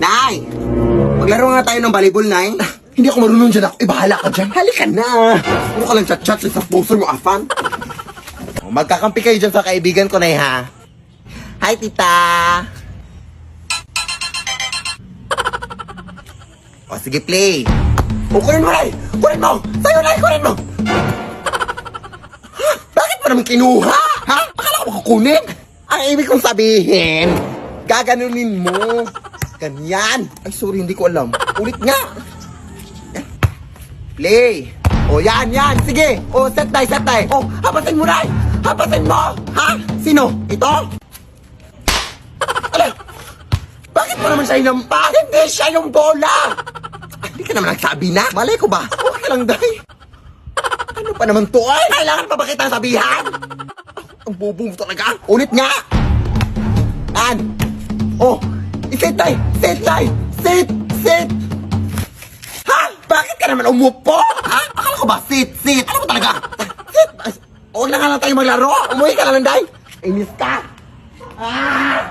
Nay! Maglaro nga tayo ng volleyball, Nay. Hindi ako marunong dyan ako. Bahala ka dyan. Halika na! Ano ka lang chat-chat sa sponsor mo, Afan? Magkakampi kayo dyan sa kaibigan ko, Nay, ha? Hi, tita! O, sige, play. O, kunin mo, Nay! Kunin mo! Sa'yo, Nay! Kunin mo! Ha? Bakit mo naman kinuha? Ha? Akala ko kukunin? Ang ibig kong sabihin, gaganunin mo. Ganyan. Ay, sorry, hindi ko alam. Ulit nga! Play. O, yan! Sige! O, set tayo! O, hapasin mo, Nay! Hapasin mo! Ha? Sino? Ito? Ala! Bakit mo naman siya inampas? Hindi siya yung bola! Hindi ka naman nagsabi na. Malay ko ba? Okay lang, Day. Ano pa naman to, ay? Kailangan pa ba kita sabihan? Ang bobo mo talaga. Ulit nga! An! Oh! Isit, Day! Sit! Ha? Bakit ka naman umupo? Ha? Akala ko ba? Sit! Ano mo talaga? Sit! Huwag na nga lang tayo maglaro. Umuwi ka na lang, Day. Inis ka. Ah!